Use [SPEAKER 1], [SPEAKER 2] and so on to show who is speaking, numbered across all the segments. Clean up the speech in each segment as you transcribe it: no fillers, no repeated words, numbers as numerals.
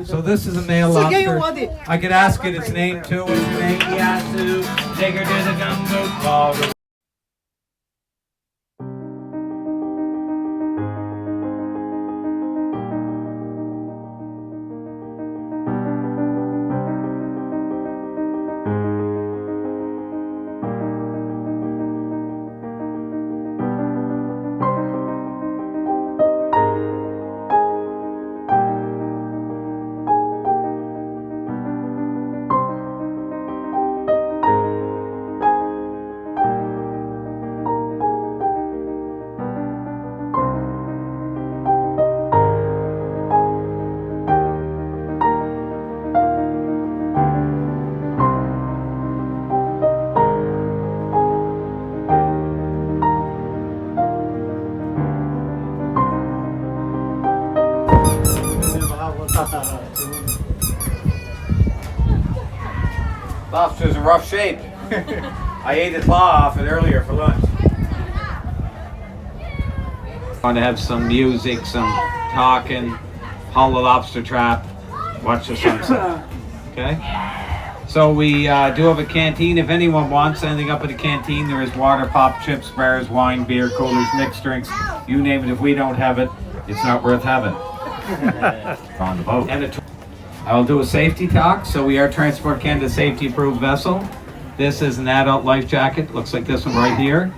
[SPEAKER 1] So this is a male lobster. I could ask it its name too. What's your name? Yasu. Take her to the gumboot ballroom. Lobster's in rough shape. I ate the claw off it earlier for lunch. Going to have some music, some talking, haul the lobster trap, watch the sunset. Okay? So we do have a canteen. If anyone wants anything up at the canteen, there is water, pop, chips, bars, wine, beer, coolers, mixed drinks. You name it. If we don't have it, it's not worth having. On the boat. I will do a safety talk. So we are Transport Canada safety approved vessel. This is an adult life jacket. Looks like this one right here.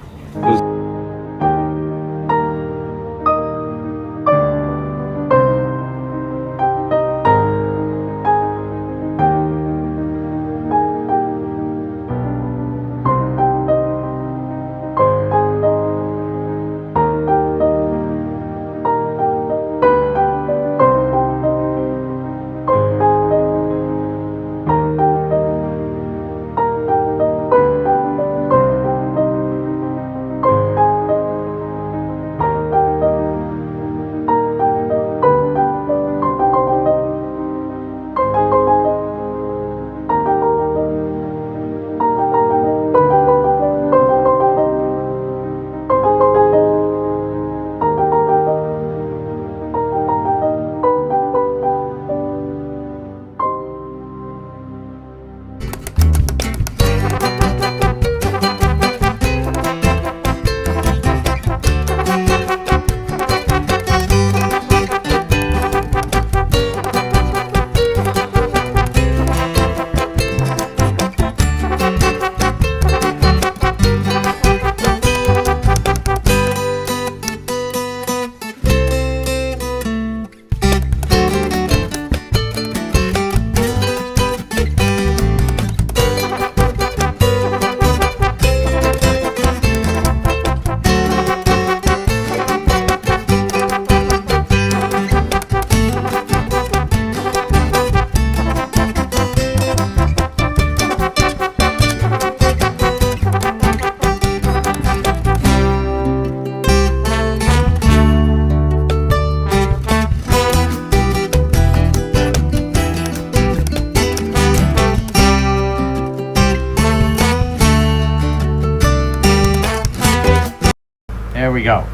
[SPEAKER 1] There we go.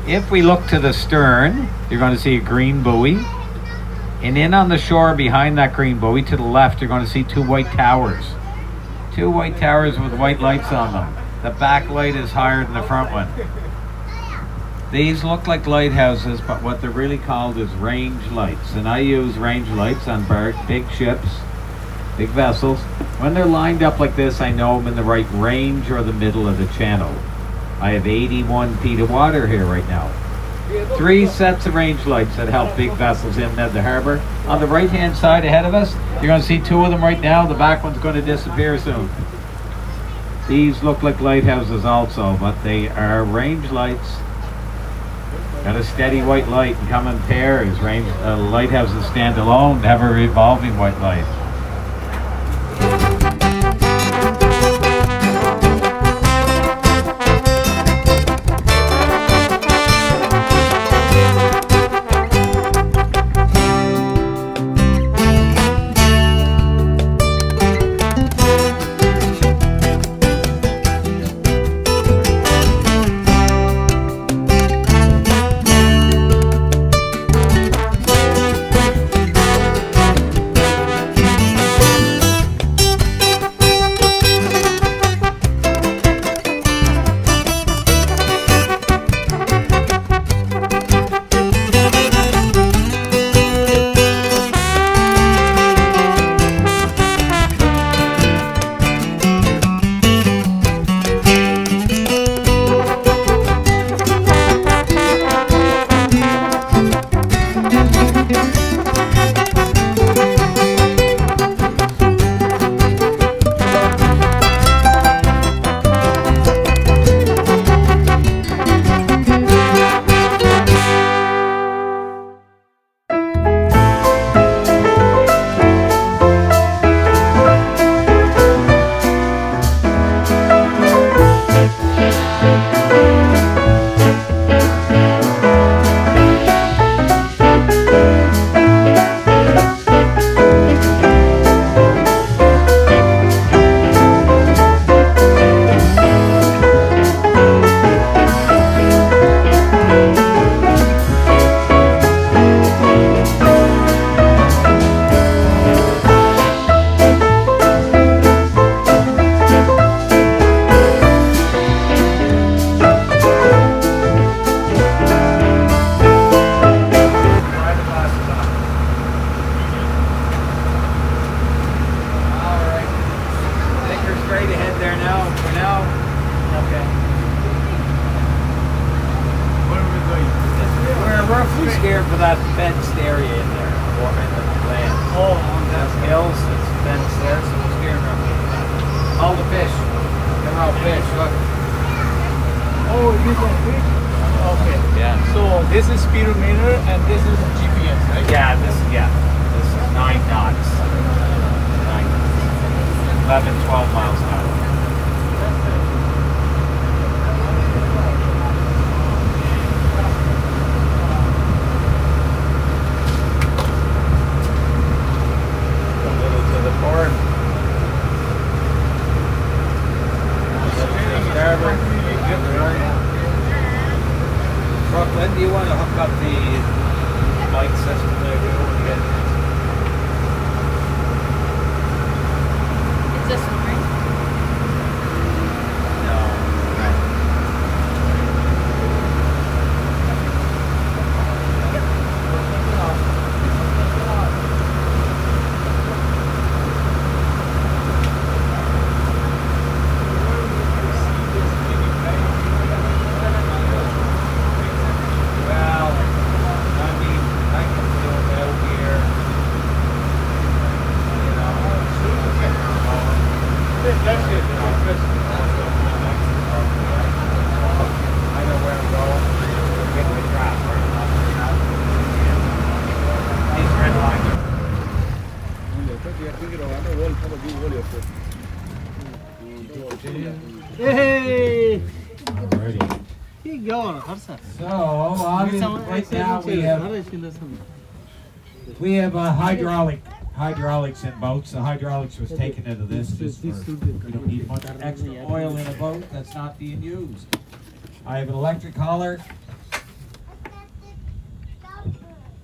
[SPEAKER 1] If we look to the stern, you're going to see a green buoy. And in on the shore behind that green buoy to the left, you're going to see two white towers. Two white towers with white lights on them. The back light is higher than the front one. These look like lighthouses, but what they're really called is range lights. And I use range lights on big ships, big vessels. When they're lined up like this, I know I'm in the right range or the middle of the channel. I have 81 feet of water here right now. 3 sets of range lights that help big vessels in and out of the harbor. On the right hand side ahead of us, you're going to see 2 of them right now. The back one's going to disappear soon. These look like lighthouses also, but they are range lights. Got a steady white light and come in pairs. Lighthouses stand alone, have a revolving white light.
[SPEAKER 2] speedometer, and this is GPS, right?
[SPEAKER 1] Yeah, this is 9 knots. 11, 12 miles an hour. A little to the port. Starboard. Brooklyn, do you want to hook up the light system there when you get there?
[SPEAKER 3] It's this one, right?
[SPEAKER 1] No. Right. Well, I mean, I can do it out here. You know,
[SPEAKER 2] That's it.
[SPEAKER 1] I know where I'm going. We're getting the drop. These red lines
[SPEAKER 2] Hey!
[SPEAKER 1] Alrighty. So, right now we have hydraulics in boats. The hydraulics was taken into this just for, we don't need much extra oil in a boat that's not being used. I have an electric collar.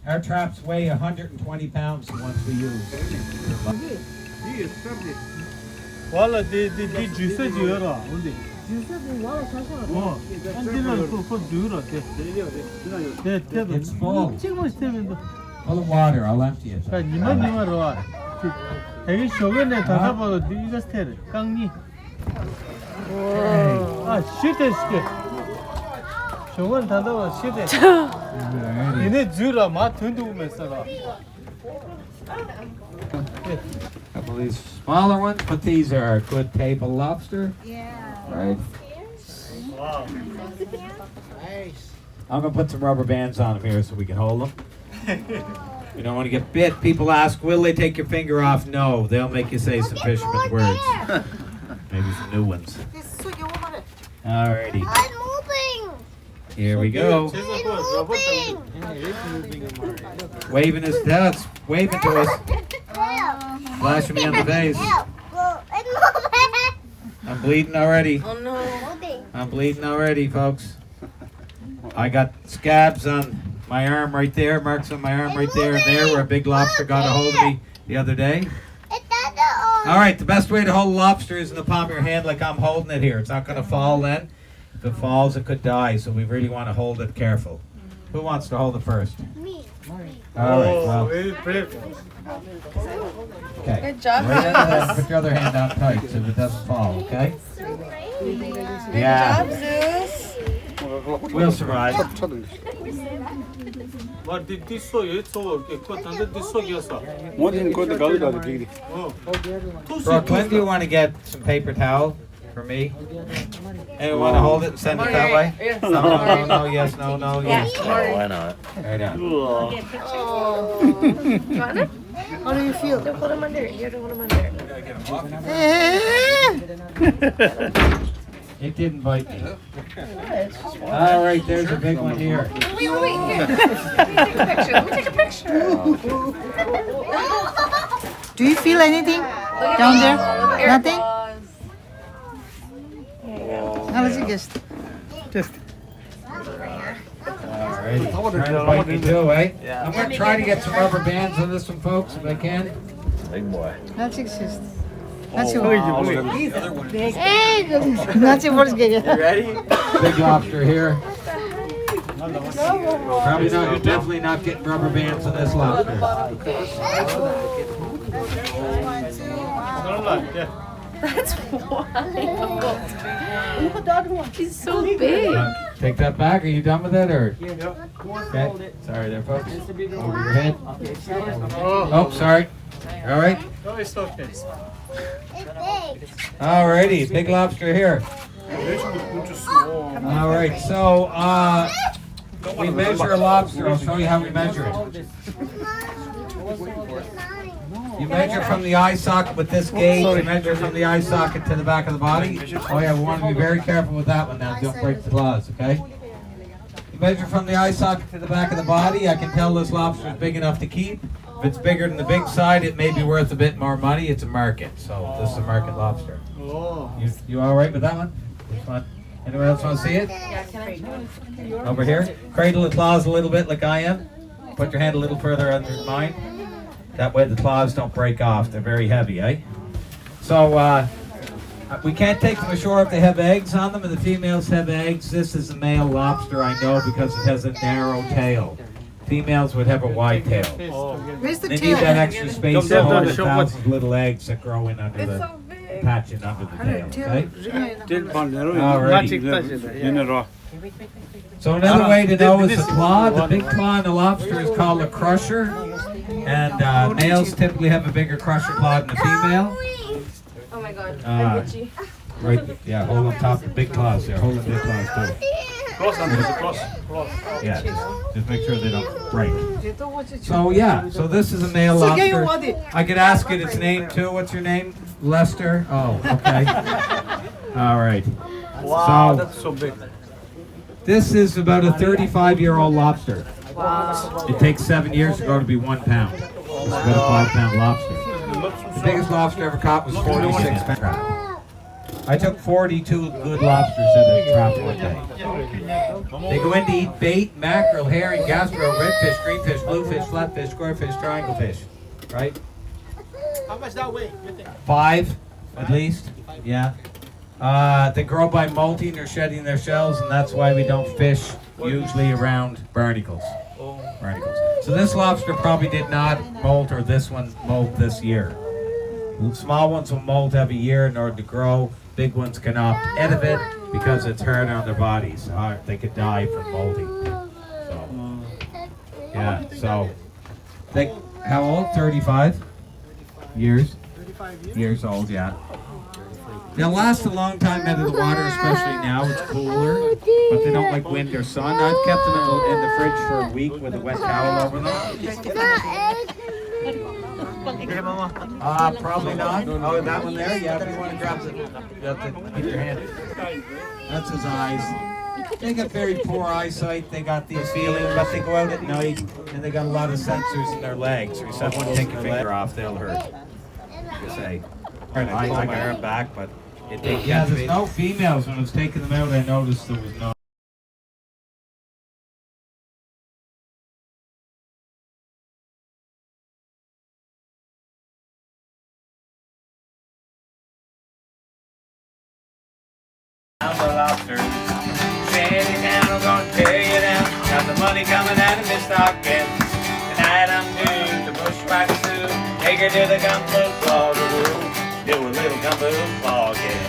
[SPEAKER 1] Our traps weigh 120 pounds once we use.
[SPEAKER 2] Valla de cüse diyor ha.
[SPEAKER 1] It's full. Full of water. I'll empty it.
[SPEAKER 2] 되게 쇼근에 다다 봐도 이거 스테레 깡니. 아 시대 시대. 쇼근 다다 봐 시대. 얘네 주라 마 던도 보면서가.
[SPEAKER 1] A couple of these smaller ones, but these are a good table lobster.
[SPEAKER 3] Yeah.
[SPEAKER 1] Right.
[SPEAKER 2] Wow.
[SPEAKER 1] I'm gonna put some rubber bands on them here so we can hold them. We don't want to get bit. People ask, will they take your finger off? No, they'll make you say some fisherman's words. Maybe some new ones. Alrighty,
[SPEAKER 3] I'm moving.
[SPEAKER 1] here we go. Waving his nuts, waving to us, flashing me on the face. I'm bleeding already.
[SPEAKER 3] Oh no.
[SPEAKER 1] I'm bleeding already, folks. I got scabs on my arm right there, marks on my arm right there and there where a big lobster got a hold of me the other day. All right, the best way to hold a lobster is in the palm of your hand like I'm holding it here. It's not going to fall then. If it falls, it could die, so we really want to hold it careful. Who wants to hold it first?
[SPEAKER 3] Me.
[SPEAKER 1] All right, well,
[SPEAKER 2] Very brave.
[SPEAKER 1] okay.
[SPEAKER 3] Good job,
[SPEAKER 1] Right
[SPEAKER 3] Zeus.
[SPEAKER 1] hand, put your other hand out tight so it doesn't fall, okay? Yeah,
[SPEAKER 3] Good job, Zeus.
[SPEAKER 1] we'll survive.
[SPEAKER 2] Var disso yeso ke ko tanda disso gyosa.
[SPEAKER 1] Brooklyn, do you want to get some paper towel for me? Anyone want to hold it and send it that way? No, yes, no, yes.
[SPEAKER 4] Why not?
[SPEAKER 1] Right on.
[SPEAKER 3] You want him? How do you feel? Don't hold him under. You have to hold him under.
[SPEAKER 1] It didn't bite me. All right, there's a big one here.
[SPEAKER 3] Wait, here. Let me take a picture.
[SPEAKER 5] Do you feel anything down there? Nothing? How was it just?
[SPEAKER 1] All right, trying to bite me too, eh? I'm going to try to get some rubber bands on this one, folks, if I can.
[SPEAKER 4] Big boy.
[SPEAKER 5] That's exist. That's your Hey, that's your first gig.
[SPEAKER 1] Big lobster here. Probably not, you're definitely not getting rubber bands on this lobster.
[SPEAKER 3] That's wild. He's so big.
[SPEAKER 1] Take that back. Are you done with it, or? Okay. Sorry there, folks. Over your head. Oh, sorry. All right.
[SPEAKER 2] No, it's okay.
[SPEAKER 1] All righty. Big lobster here. All right. So, we measure a lobster. I'll show you how we measure it. You measure from the eye socket with this gauge. You measure from the eye socket to the back of the body. Oh yeah, we want to be very careful with that one now. Don't break the claws, okay? You measure from the eye socket to the back of the body. I can tell this lobster is big enough to keep. If it's bigger than the big side, it may be worth a bit more money. It's a market, so this is a market lobster. You all right with that one? This one? Anyone else want to see it? Over here. Cradle the claws a little bit like I am. Put your hand a little further under mine. That way the claws don't break off. They're very heavy, eh? So we can't take them ashore if they have eggs on them, and the females have eggs. This is a male lobster, I know, because it has a narrow tail. Females would have a wide tail.
[SPEAKER 5] Where's the
[SPEAKER 1] They need
[SPEAKER 5] tail?
[SPEAKER 1] that extra space to hold the thousands of little eggs that grow in under the patching under the tail, okay? Alrighty. So another way to know is the claw. The big claw in the lobster is called a crusher. And males typically have a bigger crusher claw than the female.
[SPEAKER 3] Oh my god.
[SPEAKER 1] Right, yeah, hold on top of the big claws there. Hold the big claws too. Yeah, just make sure they don't break. So yeah, so this is a male lobster. I could ask it its name too. What's your name? Lester? Oh, okay. All right.
[SPEAKER 2] Wow,
[SPEAKER 1] So-
[SPEAKER 2] that's so big.
[SPEAKER 1] This is about a 35-year-old lobster. It takes 7 years to grow to be 1 pound. It's about a 5-pound lobster. The biggest lobster ever caught was 46 pounds. I took 42 good lobsters at a trap one day. They go in to eat bait, mackerel, herring, gastro, redfish, greenfish, bluefish, flatfish, squarefish, triangle fish. Right?
[SPEAKER 2] How much that weigh?
[SPEAKER 1] 5, at least. Yeah. They grow by molting or shedding their shells, and that's why we don't fish usually around barnacles. So this lobster probably did not molt, or this one molt this year. Small ones will molt every year in order to grow. Big ones can opt out of it because it's hard on their bodies. They could die from molting. So, yeah. So, how old? 35 years. 35 years old. Yeah. They'll last a long time out of the water, especially now. It's cooler, but they don't like wind or sun. I've kept them in the fridge for a week with a wet towel over them. Probably not. Oh, that one there? Yeah, if you want to grab it, you have to keep your hand. That's his eyes. They got very poor eyesight. They got these feelings, but they go out at night, and they got a lot of sensors in their legs. So you said, "One, take your finger off, they'll hurt." You say, "I pull my arm back," but yeah, there's no females. When I was taking them out, I noticed there was no. I'm a lobster. Shanty down, I'm gonna tear you down. Got the money coming out of Miss Stockton. Tonight I'm due to bushwhack Sue. Take her to the gumbo cloggeroo. Do a little gumbo clogging.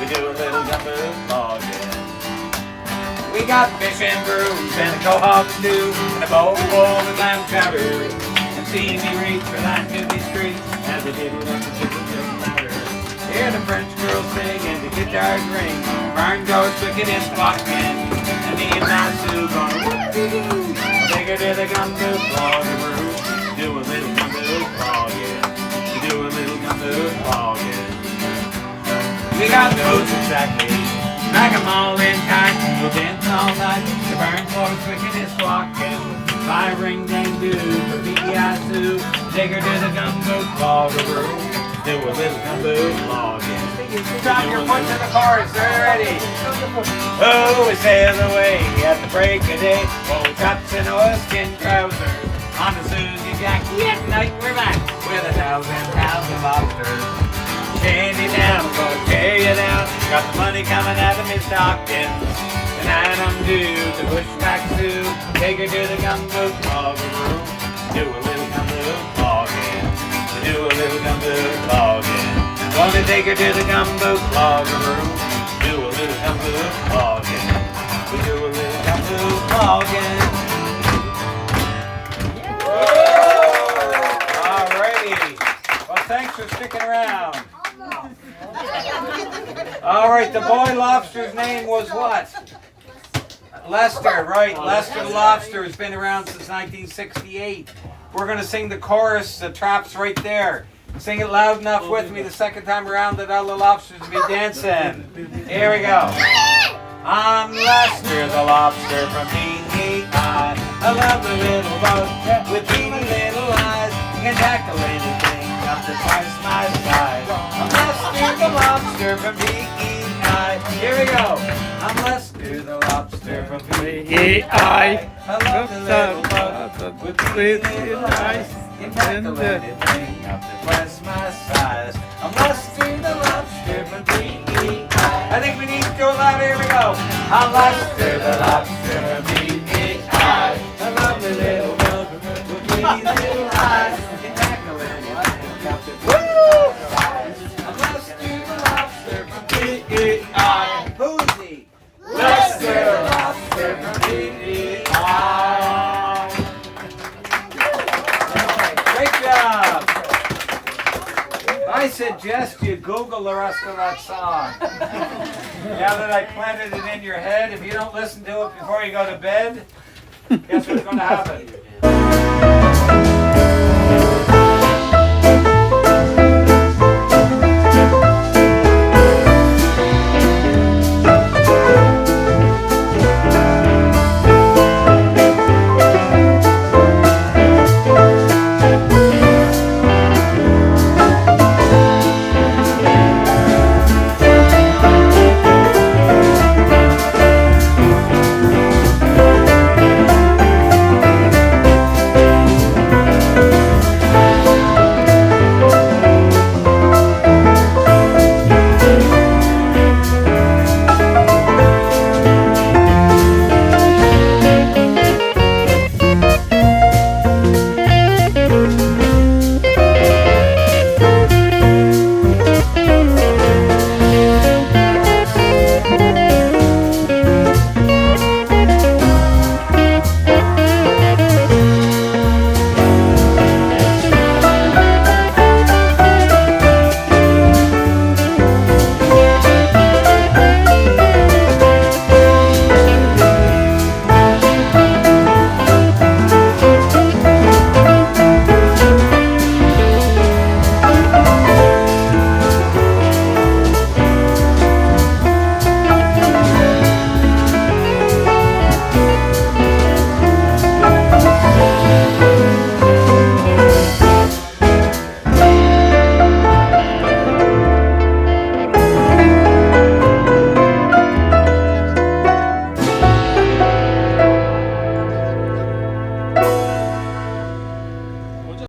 [SPEAKER 1] We do a little gumbo clogging. We got fish and brews and a cohog stew and a bowl full of lamb chowder. And see me reach for that newbie street as I did it up the chicken ladder. Hear the French girls sing and the guitars ring. Barn doors clicking and squawking. And me and my Sue gonna woo-doo-doo. Take her to the gumbo cloggeroo. Do a little gumbo clogging. We do a little gumbo clogging. We got those exactly. Smack 'em all in tight. We'll dance all night. The barn floor's clicking and squawking. Five ring ding do for P.E.I.day. Take her to the gumbo cloggeroo. Do a little gumbo clogging. Drop your foot to the chorus, they're ready. Oh, we sail away at the break of day. Old chops and oilskin trousers. On the Susie Jack, yet night we're back with 1,000 pounds of lobsters. Shanty down, I'm gonna tear you down. Got the money coming out of Miss Stockton. Tonight I'm due to bushwhack Sue. Take her to the gumbo cloggeroo. Do a little gumbo clogging. Do a little gumbo clogging. Gonna take her to the gumbo cloggeroo. Do a little gumbo clogging. We do a little gumbo clogging. Alrighty. Well, thanks for sticking around. All right, the boy lobster's name was what? Lester, right. Lester the Lobster has been around since 1968. We're going to sing the chorus. The trap's right there. Sing it loud enough with me the second time around that all the lobsters will be dancing. Here we go. I'm Lester the Lobster from P.E.I. I love the little boat with beady little eyes. You can tackle anything up to twice my size. I'm Lester the Lobster from P.E.I. Here we go. I'm Lester the Lobster from P.E.I. I love the little boat with beady little eyes. You can tackle anything up to twice my size. I'm Lester the Lobster from P.E.I. I think we need to go louder. Here we go. I'm Lester the Lobster from P.E.I. I love the little boat with beady little eyes. You can tackle anything up to twice my size. I'm Lester the Lobster from P.E.I. Who's he? Lester the Lobster from P.E.I. Great job. I suggest you Google the rest of that song. Now that I planted it in your head, if you don't listen to it before you go to bed, guess what's going to happen?